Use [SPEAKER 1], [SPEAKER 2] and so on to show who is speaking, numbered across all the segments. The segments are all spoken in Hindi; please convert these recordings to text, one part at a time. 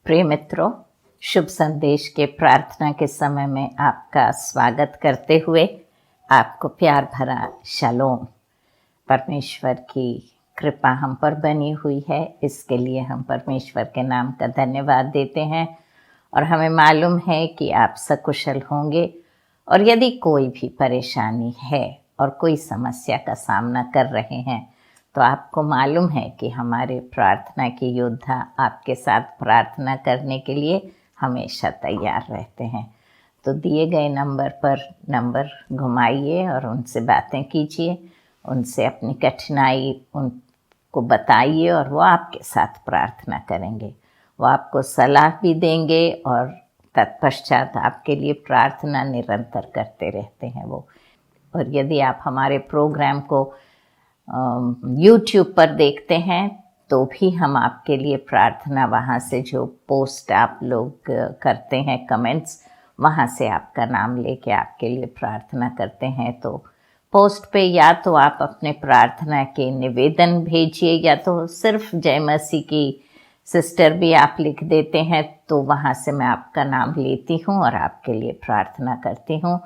[SPEAKER 1] प्रिय मित्रों, शुभ संदेश के प्रार्थना के समय में आपका स्वागत करते हुए आपको प्यार भरा शालोम। परमेश्वर की कृपा हम पर बनी हुई है, इसके लिए हम परमेश्वर के नाम का धन्यवाद देते हैं। और हमें मालूम है कि आप सकुशल होंगे। और यदि कोई भी परेशानी है और कोई समस्या का सामना कर रहे हैं तो आपको मालूम है कि हमारे प्रार्थना के योद्धा आपके साथ प्रार्थना करने के लिए हमेशा तैयार रहते हैं। तो दिए गए नंबर पर नंबर घुमाइए और उनसे बातें कीजिए, उनसे अपनी कठिनाई उनको बताइए और वो आपके साथ प्रार्थना करेंगे। वो आपको सलाह भी देंगे और तत्पश्चात आपके लिए प्रार्थना निरंतर करते रहते हैं वो। और यदि आप हमारे प्रोग्राम को YouTube पर देखते हैं तो भी हम आपके लिए प्रार्थना, वहाँ से जो पोस्ट आप लोग करते हैं, कमेंट्स, वहाँ से आपका नाम लेके आपके लिए प्रार्थना करते हैं। तो पोस्ट पे या तो आप अपने प्रार्थना के निवेदन भेजिए या तो सिर्फ जय मसीह की सिस्टर भी आप लिख देते हैं, तो वहाँ से मैं आपका नाम लेती हूँ और आपके लिए प्रार्थना करती हूँ।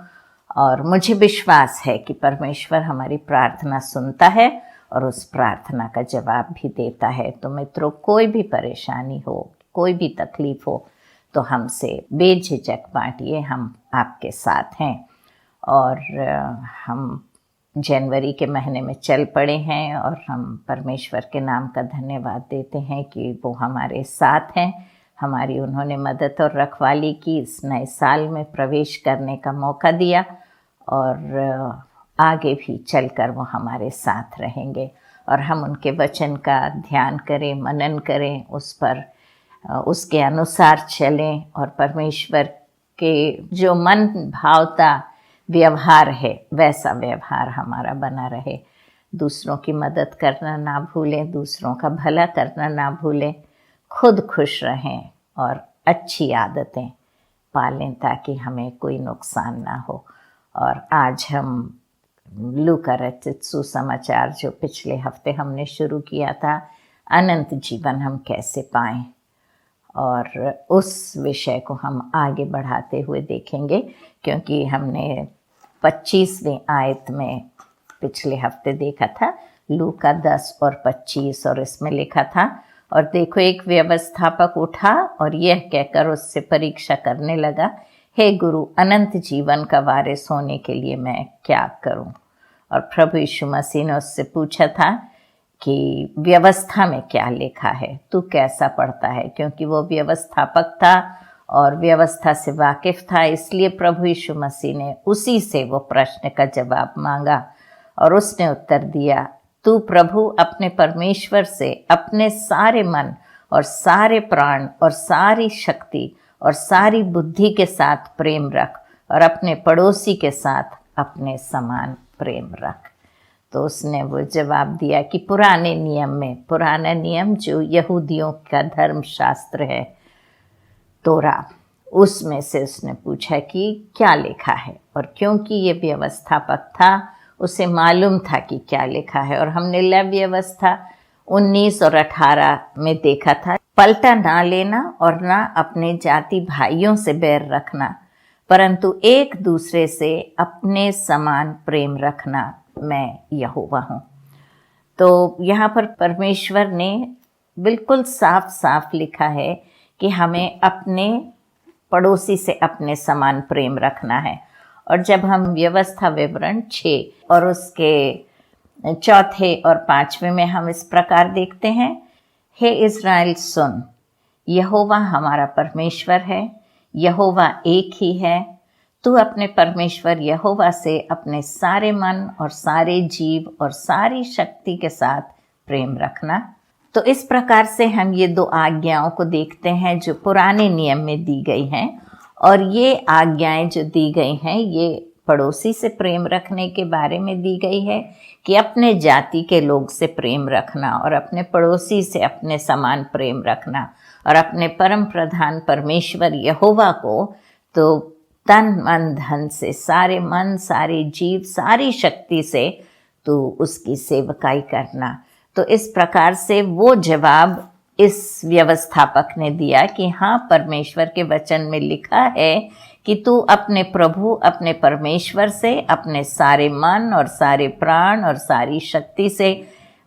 [SPEAKER 1] और मुझे विश्वास है कि परमेश्वर हमारी प्रार्थना सुनता है और उस प्रार्थना का जवाब भी देता है। तो मित्रों, कोई भी परेशानी हो, कोई भी तकलीफ हो तो हमसे बेझिझक बांटिए, हम आपके साथ हैं। और हम जनवरी के महीने में चल पड़े हैं और हम परमेश्वर के नाम का धन्यवाद देते हैं कि वो हमारे साथ हैं। हमारी उन्होंने मदद और रखवाली की, इस नए साल में प्रवेश करने का मौका दिया और आगे भी चलकर वो हमारे साथ रहेंगे। और हम उनके वचन का ध्यान करें, मनन करें, उस पर उसके अनुसार चलें और परमेश्वर के जो मन भावता व्यवहार है वैसा व्यवहार हमारा बना रहे। दूसरों की मदद करना ना भूलें, दूसरों का भला करना ना भूलें, खुद खुश रहें और अच्छी आदतें पालें ताकि हमें कोई नुकसान ना हो। और आज हम लूका रचित सुसमाचार जो पिछले हफ्ते हमने शुरू किया था, अनंत जीवन हम कैसे पाएं, और उस विषय को हम आगे बढ़ाते हुए देखेंगे, क्योंकि हमने 25वें आयत में पिछले हफ्ते देखा था, लूका 10 और 25, और इसमें लिखा था, और देखो एक व्यवस्थापक उठा और यह कहकर उससे परीक्षा करने लगा, हे गुरु, अनंत जीवन का वारिस होने के लिए मैं क्या करूं? और प्रभु यीशु मसीह ने उससे पूछा था कि व्यवस्था में क्या लिखा है, तू कैसा पढ़ता है? क्योंकि वो व्यवस्थापक था और व्यवस्था से वाकिफ था, इसलिए प्रभु यीशु मसीह ने उसी से वो प्रश्न का जवाब मांगा। और उसने उत्तर दिया, तू प्रभु अपने परमेश्वर से अपने सारे मन और सारे प्राण और सारी शक्ति और सारी बुद्धि के साथ प्रेम रख और अपने पड़ोसी के साथ अपने समान प्रेम रख। तो उसने वो जवाब दिया कि पुराने नियम में, पुराना नियम जो यहूदियों का धर्मशास्त्र है, तोरा, उसमें से उसने पूछा कि क्या लिखा है। और क्योंकि ये व्यवस्थापक था, उसे मालूम था कि क्या लिखा है। और हमने लव व्यवस्था 19 और 18 में देखा था, पलटा ना लेना और ना अपने जाति भाइयों से बैर रखना, परंतु एक दूसरे से अपने समान प्रेम रखना, मैं यहोवा हूँ। तो यहाँ पर परमेश्वर ने बिल्कुल साफ साफ लिखा है कि हमें अपने पड़ोसी से अपने समान प्रेम रखना है। और जब हम व्यवस्था विवरण 6 और उसके 4 और 5वें में हम इस प्रकार देखते हैं, हे इज़राइल सुन, यहोवा हमारा परमेश्वर है, यहोवा एक ही है। तू अपने परमेश्वर यहोवा से अपने सारे मन और सारे जीव और सारी शक्ति के साथ प्रेम रखना। तो इस प्रकार से हम ये 2 आज्ञाओं को देखते हैं जो पुराने नियम में दी गई हैं। और ये आज्ञाएं जो दी गई हैं, ये पड़ोसी से प्रेम रखने के बारे में दी गई है कि अपने जाति के लोग से प्रेम रखना और अपने पड़ोसी से अपने समान प्रेम रखना, और अपने परम प्रधान परमेश्वर यहोवा को तो तन मन धन से, सारे मन, सारे जीव, सारी शक्ति से तो उसकी सेवकाई करना। तो इस प्रकार से वो जवाब इस व्यवस्थापक ने दिया कि हाँ, परमेश्वर के वचन में लिखा है कि तू अपने प्रभु अपने परमेश्वर से अपने सारे मन और सारे प्राण और सारी शक्ति से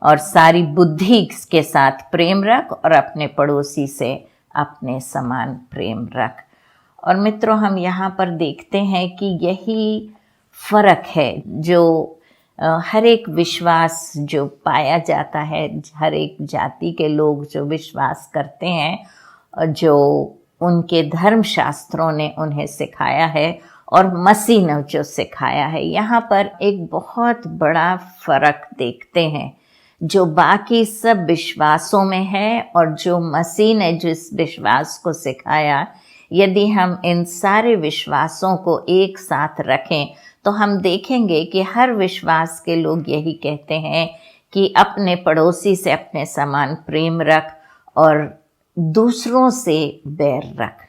[SPEAKER 1] और सारी बुद्धि के साथ प्रेम रख और अपने पड़ोसी से अपने समान प्रेम रख। और मित्रों, हम यहाँ पर देखते हैं कि यही फर्क है जो हर एक विश्वास जो पाया जाता है, हर एक जाति के लोग जो विश्वास करते हैं, जो उनके धर्म शास्त्रों ने उन्हें सिखाया है और मसीह ने जो सिखाया है, यहाँ पर एक बहुत बड़ा फर्क देखते हैं जो बाकी सब विश्वासों में है और जो मसीह ने जिस विश्वास को सिखाया। यदि हम इन सारे विश्वासों को एक साथ रखें तो हम देखेंगे कि हर विश्वास के लोग यही कहते हैं कि अपने पड़ोसी से अपने समान प्रेम रख और दूसरों से बैर रख।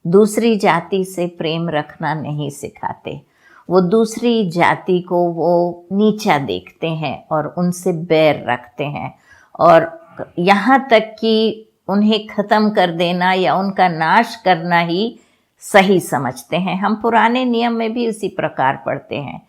[SPEAKER 1] दूसरी जाति से प्रेम रखना नहीं सिखाते, वो दूसरी जाति को वो नीचा देखते हैं और उनसे बैर रखते हैं और यहाँ तक कि उन्हें ख़त्म कर देना या उनका नाश करना ही सही समझते हैं। हम पुराने नियम में भी इसी प्रकार पढ़ते हैं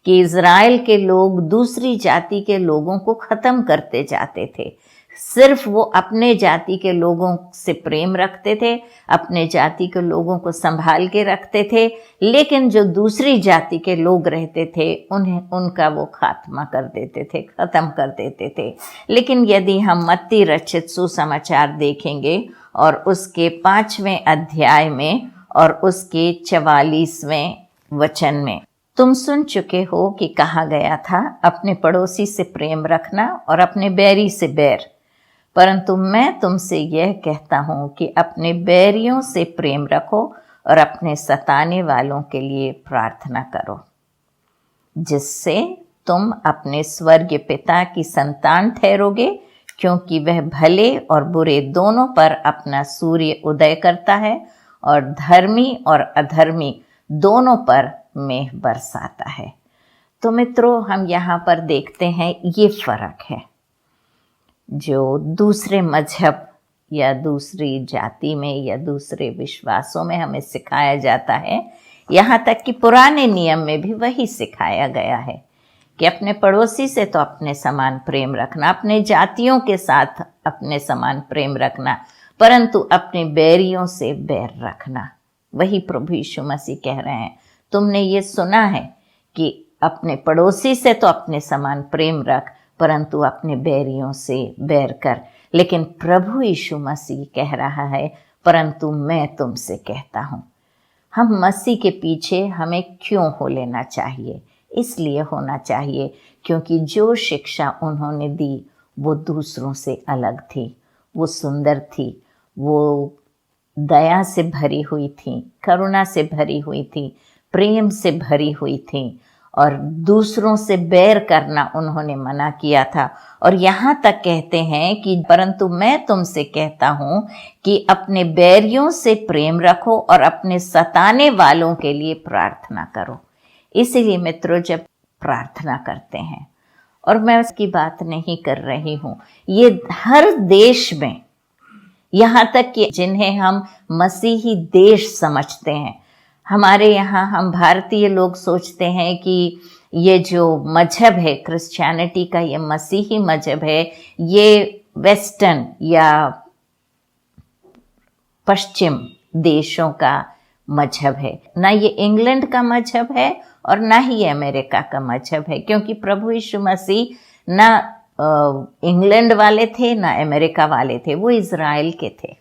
[SPEAKER 1] कि इज़राइल के लोग दूसरी जाति के लोगों को ख़त्म करते जाते थे। सिर्फ वो अपने जाति के लोगों से प्रेम रखते थे, अपने जाति के लोगों को संभाल के रखते थे, लेकिन जो दूसरी जाति के लोग रहते थे उनका वो खात्मा कर देते थे, ख़त्म कर देते थे। लेकिन यदि हम मत्ती रचित सुसमाचार देखेंगे और उसके 5वें अध्याय में और उसके 44वें वचन में, तुम सुन चुके हो कि कहा गया था, अपने पड़ोसी से प्रेम रखना और अपने बैरी से बैर, परंतु मैं तुमसे यह कहता हूँ कि अपने बैरियों से प्रेम रखो और अपने सताने वालों के लिए प्रार्थना करो, जिससे तुम अपने स्वर्गीय पिता की संतान ठहरोगे, क्योंकि वह भले और बुरे दोनों पर अपना सूर्य उदय करता है और धर्मी और अधर्मी दोनों पर मेघ बरसाता है। तो मित्रों, हम यहाँ पर देखते हैं ये फर्क है जो दूसरे मजहब या दूसरी जाति में या दूसरे विश्वासों में हमें सिखाया जाता है। यहाँ तक कि पुराने नियम में भी वही सिखाया गया है कि अपने पड़ोसी से तो अपने समान प्रेम रखना, अपने जातियों के साथ अपने समान प्रेम रखना, परंतु अपने बैरियों से बैर रखना। वही प्रभु यीशु मसीह कह रहे हैं, तुमने ये सुना है कि अपने पड़ोसी से तो अपने समान प्रेम रख, परंतु अपने बैरियों से बैर कर। लेकिन प्रभु यीशु मसीह कह रहा है, परंतु मैं तुमसे कहता हूँ। हम मसीह के पीछे हमें क्यों हो लेना चाहिए? इसलिए होना चाहिए क्योंकि जो शिक्षा उन्होंने दी वो दूसरों से अलग थी, वो सुंदर थी, वो दया से भरी हुई थी, करुणा से भरी हुई थी, प्रेम से भरी हुई थी और दूसरों से बैर करना उन्होंने मना किया था। और यहाँ तक कहते हैं कि परंतु मैं तुमसे कहता हूँ कि अपने बैरियों से प्रेम रखो और अपने सताने वालों के लिए प्रार्थना करो। इसीलिए मित्रों, जब प्रार्थना करते हैं, और मैं उसकी बात नहीं कर रही हूँ, ये हर देश में, यहाँ तक कि जिन्हें हम मसीही देश समझते हैं, हमारे यहाँ हम भारतीय लोग सोचते हैं कि ये जो मजहब है क्रिश्चियनिटी का, ये मसीही मजहब है, ये वेस्टर्न या पश्चिम देशों का मजहब है, ना ये इंग्लैंड का मजहब है और ना ही ये अमेरिका का मजहब है। क्योंकि प्रभु यीशु मसीह ना इंग्लैंड वाले थे ना अमेरिका वाले थे, वो इज़राइल के थे।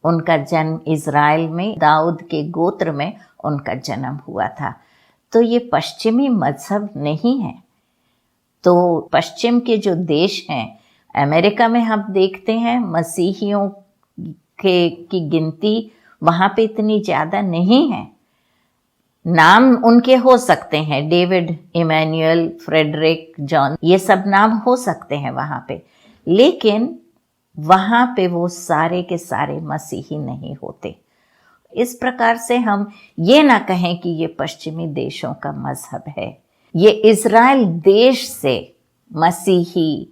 [SPEAKER 1] उनका जन्म इज़राइल में दाऊद के गोत्र में उनका जन्म हुआ था। तो ये पश्चिमी मजहब नहीं है। तो पश्चिम के जो देश हैं, अमेरिका में हम देखते हैं मसीहियों की गिनती वहाँ पे इतनी ज़्यादा नहीं है। नाम उनके हो सकते हैं, डेविड, इमैनुअल, फ्रेडरिक, जॉन, ये सब नाम हो सकते हैं वहाँ पे, लेकिन वहाँ पे वो सारे के सारे मसीही नहीं होते। इस प्रकार से हम ये ना कहें कि ये पश्चिमी देशों का मजहब है। ये इज़राइल देश से मसीही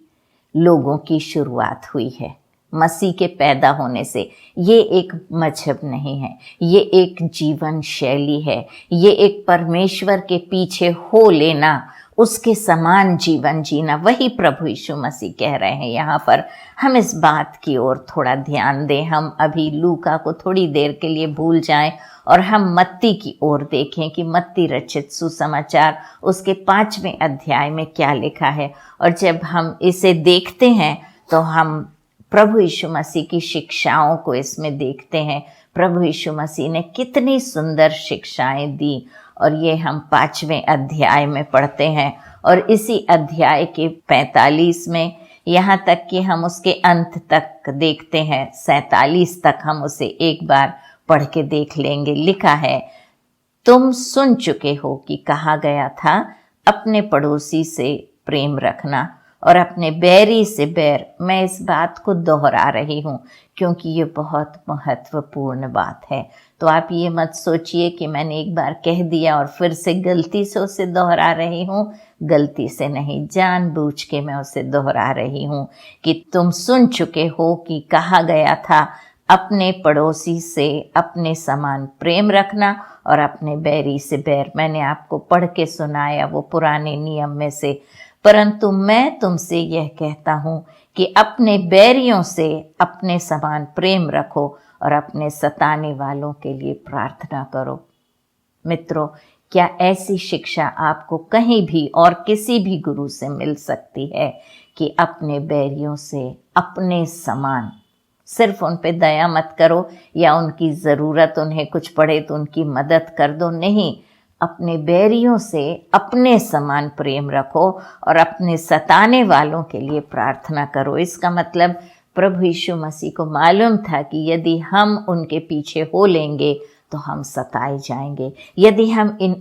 [SPEAKER 1] लोगों की शुरुआत हुई है। मसीह के पैदा होने से। ये एक मजहब नहीं है, ये एक जीवन शैली है, ये एक परमेश्वर के पीछे हो लेना, उसके समान जीवन जीना। वही प्रभु यीशु मसीह कह रहे हैं यहाँ पर। हम इस बात की ओर थोड़ा ध्यान दें। हम अभी लूका को थोड़ी देर के लिए भूल जाएं और हम मत्ती की ओर देखें कि मत्ती रचित सुसमाचार उसके 5वें अध्याय में क्या लिखा है। और जब हम इसे देखते हैं तो हम प्रभु यीशु मसीह की शिक्षाओं को इसमें देखते हैं। प्रभु यीशु मसीह ने कितनी सुंदर शिक्षाएं दी, और ये हम 5वें अध्याय में पढ़ते हैं। और इसी अध्याय के 45 में यहाँ तक कि हम उसके अंत तक देखते हैं, 47 तक हम उसे एक बार पढ़ के देख लेंगे। लिखा है, तुम सुन चुके हो कि कहा गया था, अपने पड़ोसी से प्रेम रखना और अपने बैरी से बैर। मैं इस बात को दोहरा रही हूँ क्योंकि ये बहुत महत्वपूर्ण बात है। तो आप ये मत सोचिए कि मैंने एक बार कह दिया और फिर से गलती से उसे दोहरा रही हूँ। गलती से नहीं, जानबूझ के मैं उसे दोहरा रही हूँ कि तुम सुन चुके हो कि कहा गया था, अपने पड़ोसी से अपने समान प्रेम रखना और अपने बैरी से बैर। मैंने आपको पढ़ के सुनाया वो पुराने नियम में से। परंतु मैं तुमसे यह कहता हूँ कि अपने बैरियों से अपने समान प्रेम रखो और अपने सताने वालों के लिए प्रार्थना करो। मित्रों, क्या ऐसी शिक्षा आपको कहीं भी और किसी भी गुरु से मिल सकती है कि अपने बैरियों से अपने समान, सिर्फ उन पे दया मत करो या उनकी ज़रूरत, उन्हें कुछ पड़े तो उनकी मदद कर दो, नहीं, अपने बैरियों से अपने समान प्रेम रखो और अपने सताने वालों के लिए प्रार्थना करो। इसका मतलब प्रभु यीशु मसीह को मालूम था कि यदि हम उनके पीछे हो लेंगे तो हम सताए जाएंगे। यदि हम इन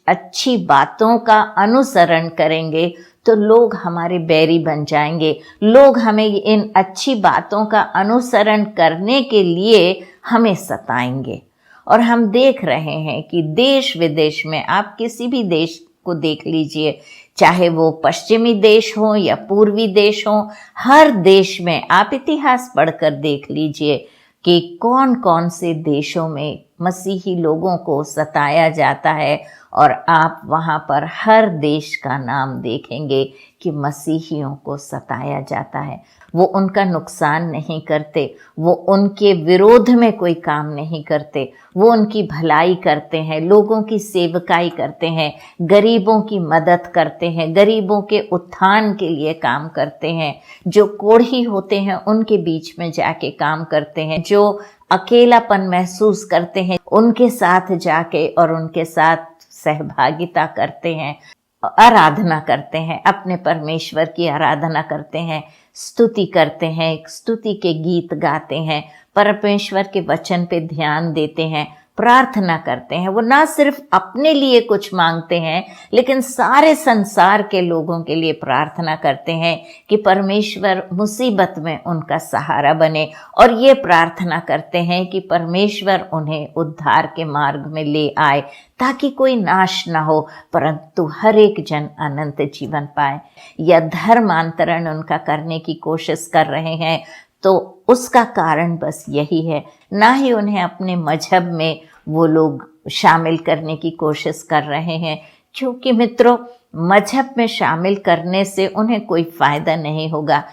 [SPEAKER 1] अच्छी बातों का अनुसरण करेंगे तो लोग हमारे बैरी बन जाएंगे। लोग हमें इन अच्छी बातों का अनुसरण करने के लिए हमें सताएंगे। और हम देख रहे हैं कि देश विदेश में, आप किसी भी देश को देख लीजिए, चाहे वो पश्चिमी देश हो या पूर्वी देश हो, हर देश में आप इतिहास पढ़कर देख लीजिए कि कौन कौन से देशों में मसीही लोगों को सताया जाता है। और आप वहाँ पर हर देश का नाम देखेंगे कि मसीहियों को सताया जाता है। वो उनका नुकसान नहीं करते, वो उनके विरोध में कोई काम नहीं करते, वो उनकी भलाई करते हैं, लोगों की सेवकाई करते हैं, गरीबों की मदद करते हैं, गरीबों के उत्थान के लिए काम करते हैं, जो कोढ़ी होते हैं उनके बीच में जाके काम करते हैं, जो अकेलापन महसूस करते हैं उनके साथ जाके और उनके साथ सहभागिता करते हैं, आराधना करते हैं, अपने परमेश्वर की आराधना करते हैं, स्तुति करते हैं, स्तुति के गीत गाते हैं, परमेश्वर के वचन पे ध्यान देते हैं, प्रार्थना करते हैं। वो ना सिर्फ अपने लिए कुछ मांगते हैं लेकिन सारे संसार के लोगों के लिए प्रार्थना करते हैं कि परमेश्वर मुसीबत में उनका सहारा बने। और ये प्रार्थना करते हैं कि परमेश्वर उन्हें उद्धार के मार्ग में ले आए ताकि कोई नाश ना हो परंतु हर एक जन अनंत जीवन पाए। या धर्मांतरण उनका करने की कोशिश कर रहे हैं तो उसका कारण बस यही है, ना ही उन्हें अपने मजहब में वो लोग शामिल करने की कोशिश कर रहे हैं, क्योंकि मित्रों मजहब में शामिल करने से उन्हें कोई फायदा नहीं होगा।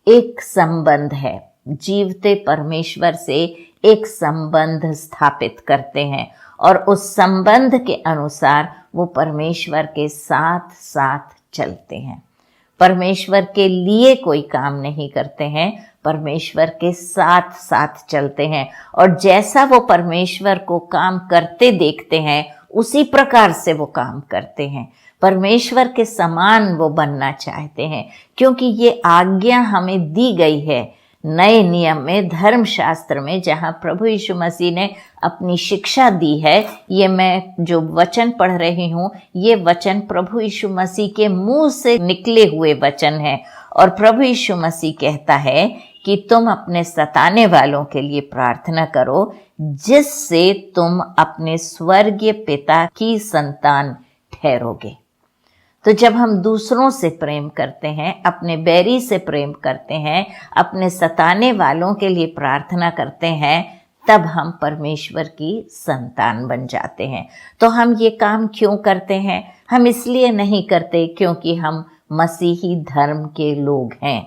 [SPEAKER 1] एक संबंध है, जीवते परमेश्वर से एक संबंध स्थापित करते हैं और उस संबंध के अनुसार वो परमेश्वर के साथ साथ चलते हैं। परमेश्वर के लिए कोई काम नहीं करते हैं, परमेश्वर के साथ साथ चलते हैं और जैसा वो परमेश्वर को काम करते देखते हैं उसी प्रकार से वो काम करते हैं। परमेश्वर के समान वो बनना चाहते हैं क्योंकि ये आज्ञा हमें दी गई है नए नियम में, धर्मशास्त्र में, जहाँ प्रभु यीशु मसीह ने अपनी शिक्षा दी है। ये मैं जो वचन पढ़ रही हूँ ये वचन प्रभु यीशु मसीह के मुंह से निकले हुए वचन है और प्रभु यीशु मसीह कहता है कि तुम अपने सताने वालों के लिए प्रार्थना करो जिससे तुम अपने स्वर्गीय पिता की संतान ठहरोगे। तो जब हम दूसरों से प्रेम करते हैं, अपने बैरी से प्रेम करते हैं, अपने सताने वालों के लिए प्रार्थना करते हैं, तब हम परमेश्वर की संतान बन जाते हैं। तो हम ये काम क्यों करते हैं? हम इसलिए नहीं करते क्योंकि हम मसीही धर्म के लोग हैं।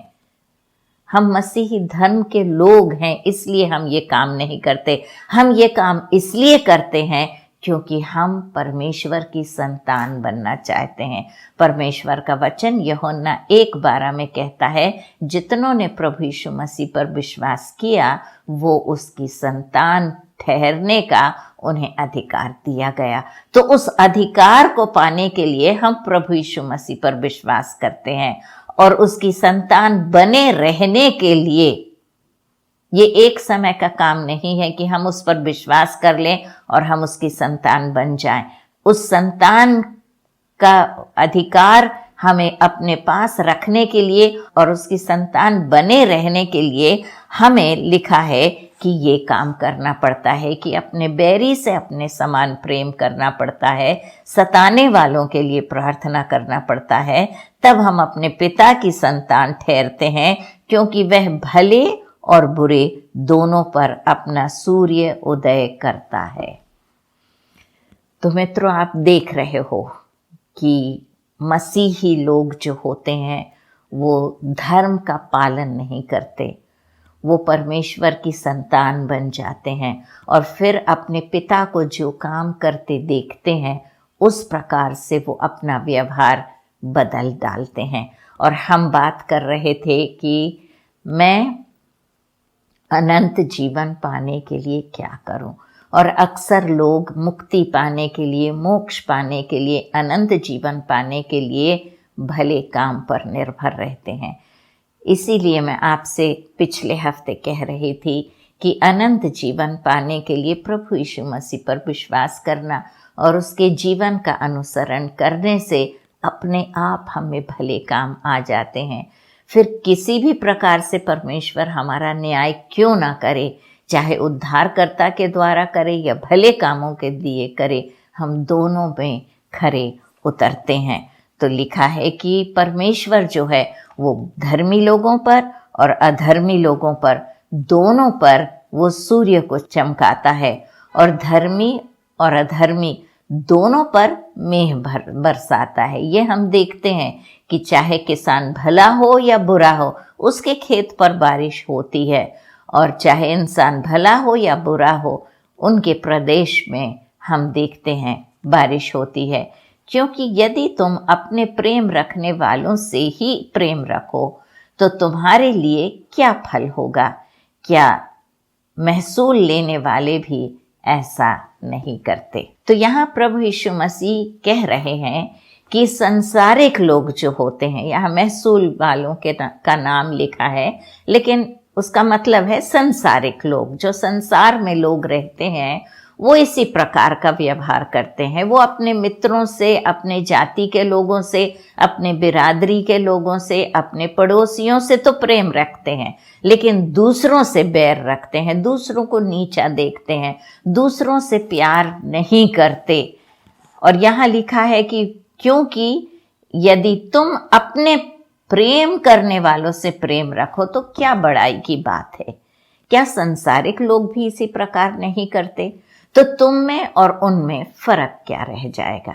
[SPEAKER 1] हम मसीही धर्म के लोग हैं, इसलिए हम ये काम नहीं करते। हम ये काम इसलिए करते हैं क्योंकि हम परमेश्वर की संतान बनना चाहते हैं। परमेश्वर का वचन यूहन्ना 1:12 में कहता है, जितनों ने प्रभु यीशु मसीह पर विश्वास किया वो उसकी संतान ठहरने का उन्हें अधिकार दिया गया। तो उस अधिकार को पाने के लिए हम प्रभु यीशु मसीह पर विश्वास करते हैं, और उसकी संतान बने रहने के लिए ये एक समय का काम नहीं है कि हम उस पर विश्वास कर लें और हम उसकी संतान बन जाएं। उस संतान का अधिकार हमें अपने पास रखने के लिए और उसकी संतान बने रहने के लिए हमें लिखा है कि ये काम करना पड़ता है कि अपने बैरी से अपने समान प्रेम करना पड़ता है, सताने वालों के लिए प्रार्थना करना पड़ता है। तब हम अपने पिता की संतान ठहरते हैं, क्योंकि वह भले और बुरे दोनों पर अपना सूर्य उदय करता है। तो मित्रों, आप देख रहे हो कि मसीही लोग जो होते हैं वो धर्म का पालन नहीं करते, वो परमेश्वर की संतान बन जाते हैं और फिर अपने पिता को जो काम करते देखते हैं उस प्रकार से वो अपना व्यवहार बदल डालते हैं। और हम बात कर रहे थे कि मैं अनंत जीवन पाने के लिए क्या करूं, और अक्सर लोग मुक्ति पाने के लिए, मोक्ष पाने के लिए, अनंत जीवन पाने के लिए भले काम पर निर्भर रहते हैं। इसीलिए मैं आपसे पिछले हफ्ते कह रही थी कि अनंत जीवन पाने के लिए प्रभु यीशु मसीह पर विश्वास करना और उसके जीवन का अनुसरण करने से अपने आप हमें भले काम आ जाते हैं। फिर किसी भी प्रकार से परमेश्वर हमारा न्याय क्यों ना करे, चाहे उद्धारकर्ता के द्वारा करे या भले कामों के दिए करे, हम दोनों में खरे उतरते हैं। तो लिखा है कि परमेश्वर जो है वो धर्मी लोगों पर और अधर्मी लोगों पर, दोनों पर वो सूर्य को चमकाता है, और धर्मी और अधर्मी दोनों पर मेघ बरसाता है। ये हम देखते हैं कि चाहे किसान भला हो या बुरा हो, उसके खेत पर बारिश होती है, और चाहे इंसान भला हो या बुरा हो, उनके प्रदेश में हम देखते हैं बारिश होती है। क्योंकि यदि तुम अपने प्रेम रखने वालों से ही प्रेम रखो तो तुम्हारे लिए क्या फल होगा? क्या महसूल लेने वाले भी ऐसा नहीं करते? तो यहाँ प्रभु यीशु मसीह कह रहे हैं कि संसारिक लोग जो होते हैं, यहाँ महसूल वालों का नाम लिखा है, लेकिन उसका मतलब है संसारिक लोग। जो संसार में लोग रहते हैं वो इसी प्रकार का व्यवहार करते हैं। वो अपने मित्रों से, अपने जाति के लोगों से, अपने बिरादरी के लोगों से, अपने पड़ोसियों से तो प्रेम रखते हैं, लेकिन दूसरों से बैर रखते हैं, दूसरों को नीचा देखते हैं, दूसरों से प्यार नहीं करते। और यहाँ लिखा है कि क्योंकि यदि तुम अपने प्रेम करने वालों से प्रेम रखो तो क्या बड़ाई की बात है? क्या संसारिक लोग भी इसी प्रकार नहीं करते? तो तुम में और उनमें फर्क क्या रह जाएगा?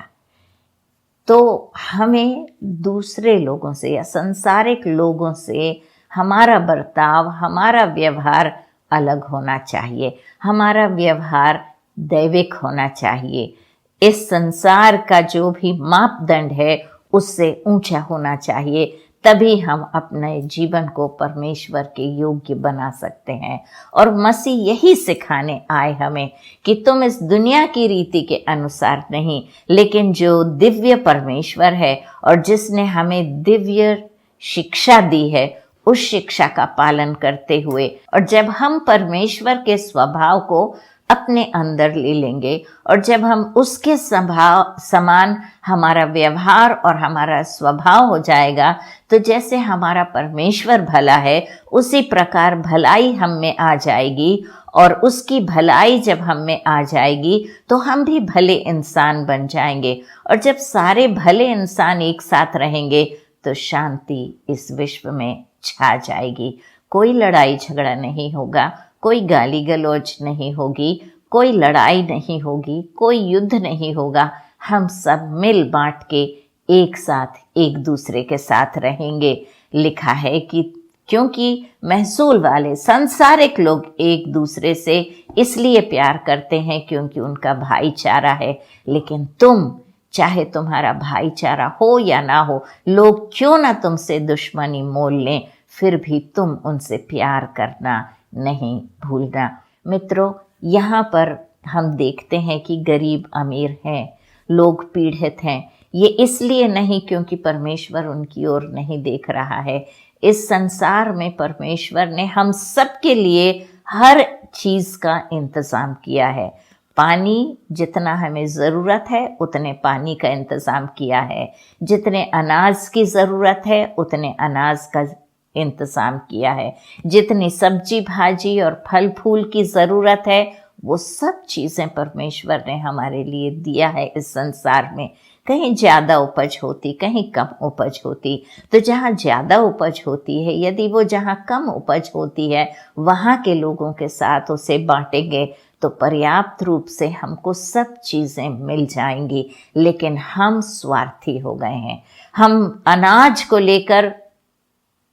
[SPEAKER 1] तो हमें दूसरे लोगों से या संसारिक लोगों से हमारा बर्ताव, हमारा व्यवहार अलग होना चाहिए। हमारा व्यवहार दैविक होना चाहिए। इस संसार का जो भी मापदंड है उससे ऊंचा होना चाहिए, तभी हम अपने जीवन को परमेश्वर के योग्य बना सकते हैं। और मसीह यही सिखाने आए हमें कि तुम इस दुनिया की रीति के अनुसार नहीं, लेकिन जो दिव्य परमेश्वर है और जिसने हमें दिव्य शिक्षा दी है, उस शिक्षा का पालन करते हुए, और जब हम परमेश्वर के स्वभाव को अपने अंदर ले लेंगे, और जब हम उसके समान हमारा व्यवहार और हमारा स्वभाव हो जाएगा, तो जैसे हमारा परमेश्वर भला है उसी प्रकार भलाई हम में आ जाएगी, और उसकी भलाई जब हम में आ जाएगी तो हम भी भले इंसान बन जाएंगे। और जब सारे भले इंसान एक साथ रहेंगे तो शांति इस विश्व में छा जाएगी। कोई लड़ाई झगड़ा नहीं होगा, कोई गाली गलौज नहीं होगी, कोई लड़ाई नहीं होगी, कोई युद्ध नहीं होगा। हम सब मिल बांट के एक साथ एक दूसरे के साथ रहेंगे। लिखा है कि क्योंकि महसूल वाले सांसारिक लोग एक दूसरे से इसलिए प्यार करते हैं क्योंकि उनका भाईचारा है, लेकिन तुम, चाहे तुम्हारा भाईचारा हो या ना हो, लोग क्यों ना तुमसे दुश्मनी मोल लें, फिर भी तुम उनसे प्यार करना नहीं भूलना। मित्रों, यहाँ पर हम देखते हैं कि गरीब अमीर हैं, लोग पीड़ित हैं। ये इसलिए नहीं क्योंकि परमेश्वर उनकी ओर नहीं देख रहा है। इस संसार में परमेश्वर ने हम सब के लिए हर चीज़ का इंतज़ाम किया है। पानी जितना हमें ज़रूरत है उतने पानी का इंतज़ाम किया है, जितने अनाज की ज़रूरत है उतने अनाज का इंतज़ाम किया है, जितनी सब्जी भाजी और फल फूल की ज़रूरत है वो सब चीज़ें परमेश्वर ने हमारे लिए दिया है इस संसार में। कहीं ज़्यादा उपज होती, कहीं कम उपज होती, तो जहाँ ज़्यादा उपज होती है, यदि वो जहाँ कम उपज होती है वहाँ के लोगों के साथ उसे बांटेंगे तो पर्याप्त रूप से हमको सब चीज़ें मिल जाएंगी। लेकिन हम स्वार्थी हो गए हैं। हम अनाज को लेकर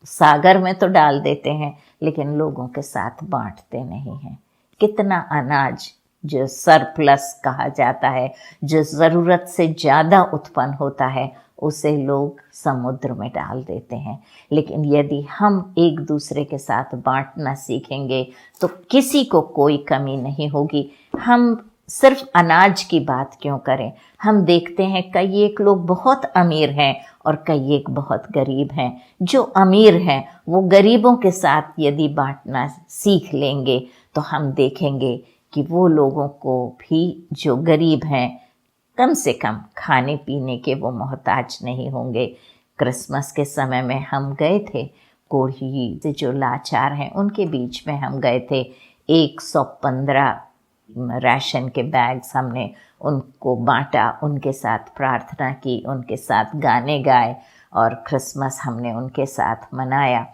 [SPEAKER 1] सागर में तो डाल देते हैं, लेकिन लोगों के साथ बांटते नहीं हैं। कितना अनाज जो सरप्लस कहा जाता है, जो ज़रूरत से ज़्यादा उत्पन्न होता है, उसे लोग समुद्र में डाल देते हैं। लेकिन यदि हम एक दूसरे के साथ बांटना सीखेंगे तो किसी को कोई कमी नहीं होगी। हम सिर्फ अनाज की बात क्यों करें, हम देखते हैं कई एक लोग बहुत अमीर हैं और कई एक बहुत गरीब हैं। जो अमीर हैं वो गरीबों के साथ यदि बांटना सीख लेंगे तो हम देखेंगे कि वो लोगों को भी, जो गरीब हैं, कम से कम खाने पीने के वो मोहताज नहीं होंगे। क्रिसमस के समय में हम गए थे, कोढ़ी से जो लाचार हैं उनके बीच में हम गए थे। 115 राशन के बैग्स हमने उनको बांटा, उनके साथ प्रार्थना की, उनके साथ गाने गाए और क्रिसमस हमने उनके साथ मनाया।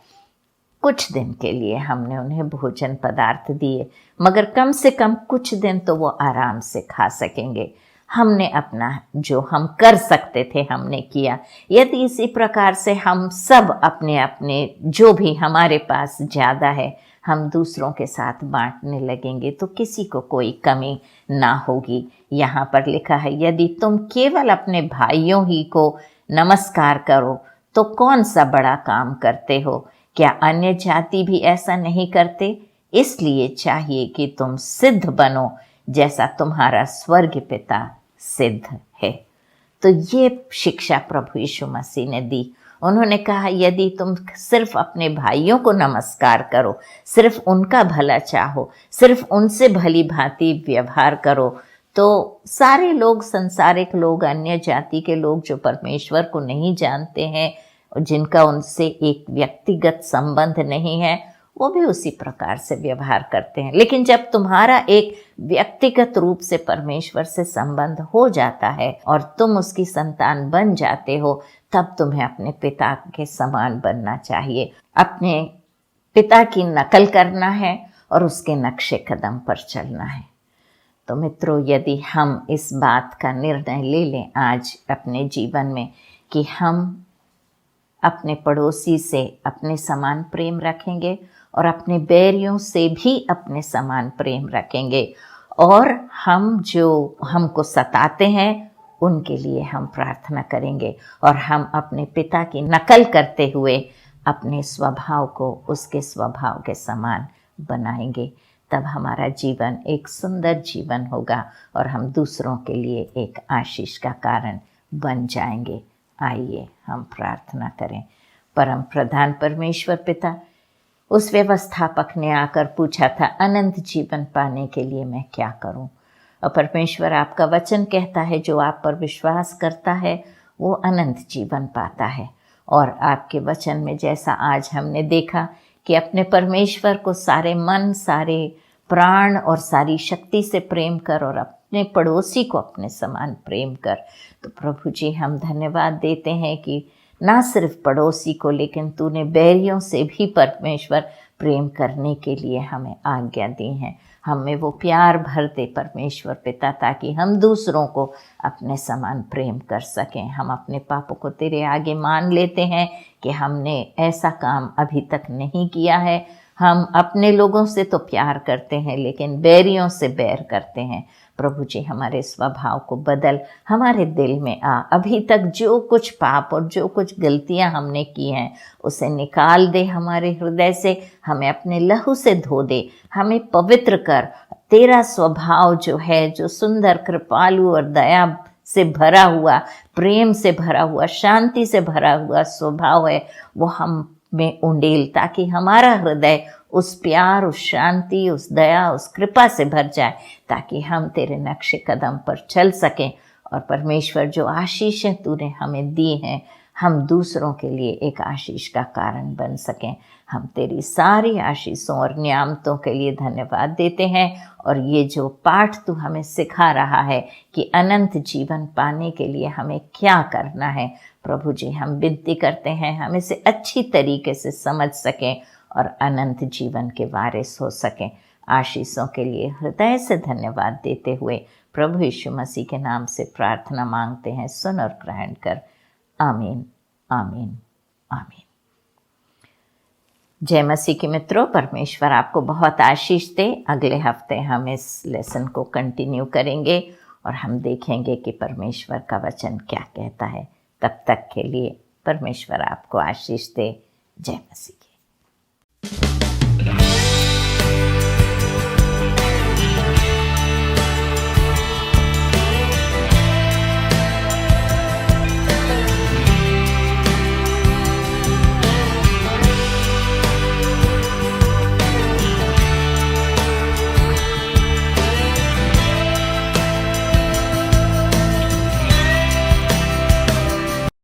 [SPEAKER 1] कुछ दिन के लिए हमने उन्हें भोजन पदार्थ दिए, मगर कम से कम कुछ दिन तो वो आराम से खा सकेंगे। हमने अपना जो हम कर सकते थे हमने किया। यदि इसी प्रकार से हम सब अपने अपने जो भी हमारे पास ज़्यादा है हम दूसरों के साथ बांटने लगेंगे तो किसी को कोई कमी ना होगी। यहाँ पर लिखा है, यदि तुम केवल अपने भाइयों ही को नमस्कार करो तो कौन सा बड़ा काम करते हो? क्या अन्य जाति भी ऐसा नहीं करते? इसलिए चाहिए कि तुम सिद्ध बनो जैसा तुम्हारा स्वर्ग पिता सिद्ध है। तो ये शिक्षा प्रभु यीशु मसीह ने दी। उन्होंने कहा यदि तुम सिर्फ अपने भाइयों को नमस्कार करो, सिर्फ उनका भला चाहो, सिर्फ उनसे भली भांति व्यवहार करो, तो सारे लोग, संसारिक लोग, अन्य जाति के लोग जो परमेश्वर को नहीं जानते हैं, जिनका उनसे एक व्यक्तिगत संबंध नहीं है, वो भी उसी प्रकार से व्यवहार करते हैं। लेकिन जब तुम्हारा एक व्यक्तिगत रूप से परमेश्वर से संबंध हो जाता है और तुम उसकी संतान बन जाते हो, तब तुम्हें अपने पिता के समान बनना चाहिए। अपने पिता की नकल करना है और उसके नक्शे कदम पर चलना है। तो मित्रों, यदि हम इस बात का निर्णय ले लें आज अपने जीवन में कि हम अपने पड़ोसी से अपने समान प्रेम रखेंगे और अपने बैरियों से भी अपने समान प्रेम रखेंगे, और हम जो हमको सताते हैं उनके लिए हम प्रार्थना करेंगे, और हम अपने पिता की नकल करते हुए अपने स्वभाव को उसके स्वभाव के समान बनाएंगे। तब हमारा जीवन एक सुंदर जीवन होगा और हम दूसरों के लिए एक आशीष का कारण बन जाएंगे। आइए हम प्रार्थना करें। परम प्रधान परमेश्वर पिता, उस व्यवस्थापक ने आकर पूछा था, अनंत जीवन पाने के लिए मैं क्या करूं? और परमेश्वर आपका वचन कहता है, जो आप पर विश्वास करता है वो अनंत जीवन पाता है। और आपके वचन में जैसा आज हमने देखा कि अपने परमेश्वर को सारे मन, सारे प्राण और सारी शक्ति से प्रेम कर और अपने पड़ोसी को अपने समान प्रेम कर। तो प्रभु जी, हम धन्यवाद देते हैं कि ना सिर्फ पड़ोसी को, लेकिन तूने बैरियों से भी परमेश्वर प्रेम करने के लिए हमें आज्ञा दी है। हमें वो प्यार भर दे परमेश्वर पिता, ताकि हम दूसरों को अपने समान प्रेम कर सकें। हम अपने पापों को तेरे आगे मान लेते हैं कि हमने ऐसा काम अभी तक नहीं किया है। हम अपने लोगों से तो प्यार करते हैं, लेकिन बैरियों से बैर करते हैं। प्रभु जी, हमारे स्वभाव को बदल, हमारे दिल में आ। अभी तक जो कुछ पाप और जो कुछ गलतियां हमने की हैं उसे निकाल दे हमारे हृदय से, हमें अपने लहू से धो दे, हमें पवित्र कर। तेरा स्वभाव जो है, जो सुंदर, कृपालु और दया से भरा हुआ, प्रेम से भरा हुआ, शांति से भरा हुआ स्वभाव है, वो हम में उंडेल, ताकि हमारा हृदय उस प्यार, उस शांति, उस दया, उस कृपा से भर जाए, ताकि हम तेरे नक्शे कदम पर चल सकें। और परमेश्वर, जो आशीषें तूने हमें दी हैं, हम दूसरों के लिए एक आशीष का कारण बन सकें। हम तेरी सारी आशीषों और नियामतों के लिए धन्यवाद देते हैं। और ये जो पाठ तू हमें सिखा रहा है कि अनंत जीवन पाने के लिए हमें क्या करना है, प्रभु जी, हम विनती करते हैं हम इसे अच्छी तरीके से समझ सकें और अनंत जीवन के वारिस हो सकें। आशीषों के लिए हृदय से धन्यवाद देते हुए प्रभु यीशु मसीह के नाम से प्रार्थना मांगते हैं, सुन और ग्रहण कर। आमीन, आमीन, आमीन। जय मसीह के मित्रों, परमेश्वर आपको बहुत आशीष दे। अगले हफ्ते हम इस लेसन को कंटिन्यू करेंगे और हम देखेंगे कि परमेश्वर का वचन क्या कहता है। तब तक के लिए परमेश्वर आपको आशीष दे। जय मसीह।